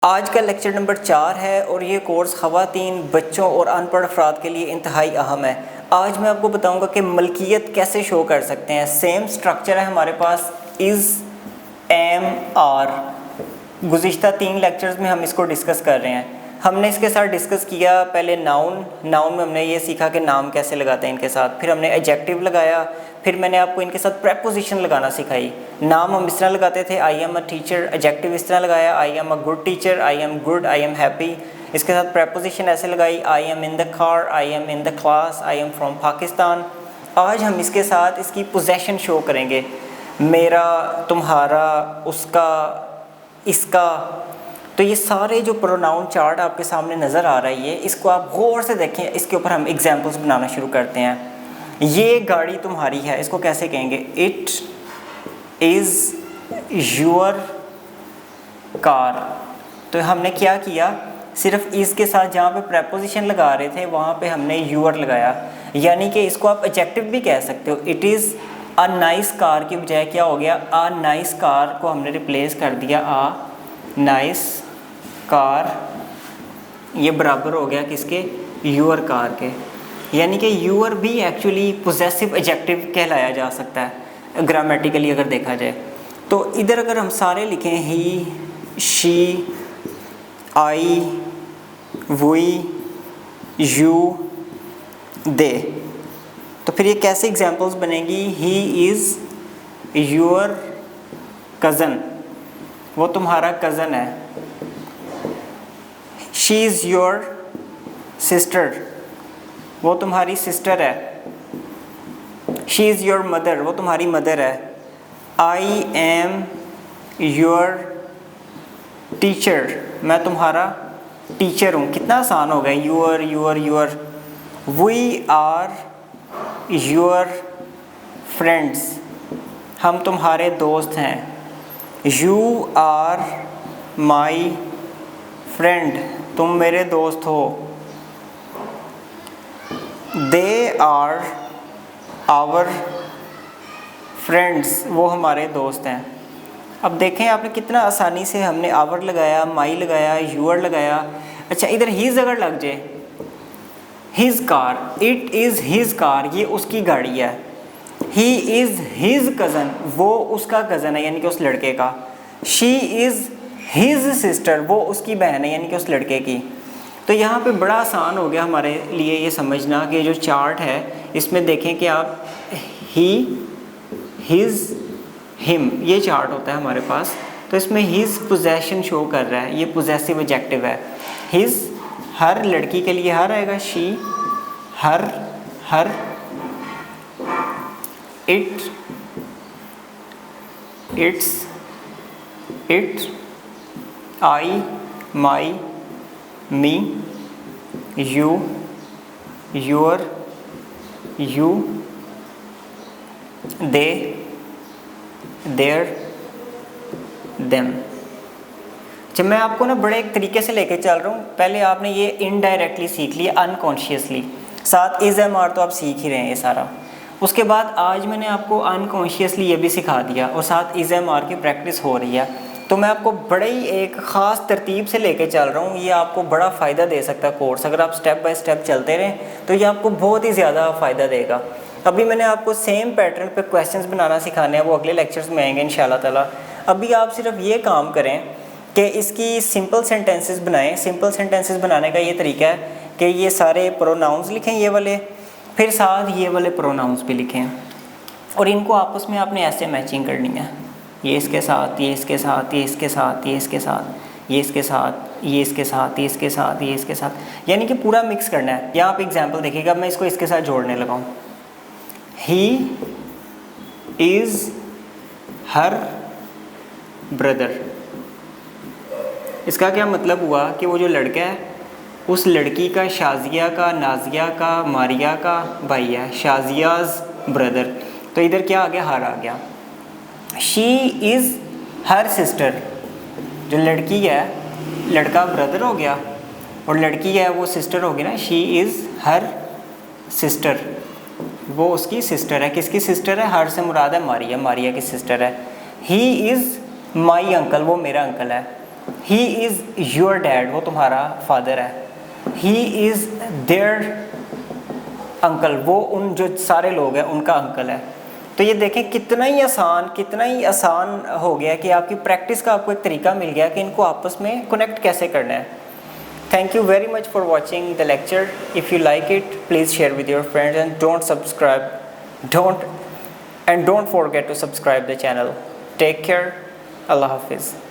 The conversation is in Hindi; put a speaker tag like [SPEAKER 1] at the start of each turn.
[SPEAKER 1] आज का लेक्चर नंबर 4 है और ये कोर्स ख़वातीन, बच्चों और अनपढ़ अफराद के लिए इंतहाई अहम है। आज मैं आपको बताऊंगा कि मलकियत कैसे शो कर सकते हैं। सेम स्ट्रक्चर है हमारे पास, इज़, एम, आर। गुज़िश्ता 3 लेक्चर्स में हम इसको डिस्कस कर रहे हैं। हमने इसके साथ डिस्कस किया पहले नाउन में हमने ये सीखा कि नाम कैसे लगाते हैं इनके साथ। फिर हमने एडजेक्टिव लगाया, फिर मैंने आपको इनके साथ प्रेपोजिशन लगाना सिखाई। नाम हम इस तरह लगाते थे, I am a teacher. Adjective इस तरह लगाया, I am a good teacher, I am good, I am happy. इसके साथ प्रेपोजिशन ऐसे लगाई, I am in the car, I am in the class, I am from Pakistan. आज हम इसके साथ इसकी पोजेशन शो करेंगे, मेरा, तुम्हारा, उसका, इसका। तो ये सारे जो प्रोनाउन चार्ट आपके सामने नज़र आ रही है, इसको आप गौर से देखें। इसके ऊपर हम एग्जाम्पल्स बनाना शुरू करते हैं। ये गाड़ी तुम्हारी है, इसको कैसे कहेंगे? It is your car. तो हमने क्या किया, सिर्फ इज़ के साथ जहाँ पे प्रेपोजिशन लगा रहे थे वहाँ पे हमने यूर लगाया। यानी कि इसको आप एडजेक्टिव भी कह सकते हो। It is a nice car की बजाय क्या हो गया, अ नाइस कार को हमने रिप्लेस कर दिया अ नाइस कार। ये बराबर हो गया किसके? यूर कार के। यानी कि यूर भी एक्चुअली पोजेसिव एडजेक्टिव कहलाया जा सकता है ग्रामेटिकली अगर देखा जाए। तो इधर अगर हम सारे लिखें, ही, शी, आई, वी, यू, दे, तो फिर ये कैसे एग्जाम्पल्स बनेगी? ही इज़ योर कज़न, वो तुम्हारा कज़न है। शी इज़ योर सिस्टर, वो तुम्हारी सिस्टर है। शी इज़ योर मदर, वो तुम्हारी मदर है। आई एम योर टीचर, मैं तुम्हारा टीचर हूँ। कितना आसान हो गया, your your your. We are your friends, हम तुम्हारे दोस्त हैं। यू आर माई फ्रेंड, तुम मेरे दोस्त हो। दे आर आवर फ्रेंड्स, वो हमारे दोस्त हैं। अब देखें आपने कितना आसानी से हमने आवर लगाया, माई लगाया, यूर लगाया। अच्छा, इधर हीज़ अगर लग जाए, his car, it is his car, ये उसकी गाड़ी है। ही इज़ हिज़ कज़न, वो उसका कज़न है यानी कि उस लड़के का। शी इज़ हिज़ सिस्टर, वो उसकी बहन है यानी कि उस लड़के की। तो यहाँ पे बड़ा आसान हो गया हमारे लिए ये समझना कि जो चार्ट है इसमें देखें कि आप ही, हिज़, हिम, ये चार्ट होता है हमारे पास। तो इसमें हिज़ पोजेशन शो कर रहा है, ये पोजेसिव एडजेक्टिव है। हिज़ हर लड़की के लिए हर आएगा, she her, her, it, its, it, I, my, me, you, your, you, they, their, them. जब मैं आपको ना बड़े एक तरीके से लेके चल रहा हूँ, पहले आपने ये इनडायरेक्टली सीख लिया, अनकॉन्शियसली। साथ इज़, एम, आर तो आप सीख ही रहे हैं ये सारा। उसके बाद आज मैंने आपको अनकॉन्शियसली ये भी सिखा दिया और साथ इज़, एम, आर की प्रैक्टिस हो रही है। तो मैं आपको बड़े ही एक ख़ास तरतीब से लेके चल रहा हूँ। ये आपको बड़ा फ़ायदा दे सकता है कोर्स। अगर आप स्टेप बाय स्टेप चलते रहें तो ये आपको बहुत ही ज़्यादा फ़ायदा देगा। अभी मैंने आपको सेम पैटर्न पे क्वेश्चंस बनाना सिखाने हैं, वो अगले लेक्चर्स में आएंगे इंशाल्लाह ताला। अभी आप सिर्फ ये काम करें कि इसकी सिंपल सेंटेंसेस बनाएं। सिंपल सेंटेंसेस बनाने का ये तरीका है कि ये सारे प्रोनाउंस लिखें ये वाले, फिर साथ ये वाले प्रोनाउंस भी लिखें और इनको आपस में आपने ऐसे मैचिंग करनी है। ये इसके साथ, ये इसके साथ, ये इसके साथ, ये इसके साथ, ये इसके साथ, ये इसके साथ, ये इसके साथ, ये इसके साथ, यानी कि पूरा मिक्स करना है। यहाँ पे एग्जांपल देखिएगा, मैं इसको इसके साथ जोड़ने लगा हूँ। He is her brother. इसका क्या मतलब हुआ कि वो जो लड़का है उस लड़की का शाजिया का, नाजिया का, मारिया का भाई है, शाजियाज़ ब्रदर। तो इधर क्या आ गया, हर आ गया। शी इज़ हर सिस्टर, जो लड़की है, लड़का ब्रदर हो गया और लड़की है वो सिस्टर होगी ना। शी इज़ हर सिस्टर, वो उसकी सिस्टर है। किसकी सिस्टर है? हर से मुराद है मारिया, मारिया की सिस्टर है। ही इज़ माई अंकल, वो मेरा अंकल है। ही इज़ योर डैड, वो तुम्हारा फादर है। ही इज़ देयर अंकल, वो उन जो सारे लोग हैं उनका अंकल है। तो ये देखें कितना ही आसान हो गया कि आपकी प्रैक्टिस का आपको एक तरीका मिल गया कि इनको आपस में कनेक्ट कैसे करना है। Thank you very much for watching the lecture. If you like it, please share with your friends and don't forget to subscribe the channel. Take care. Allah Hafiz.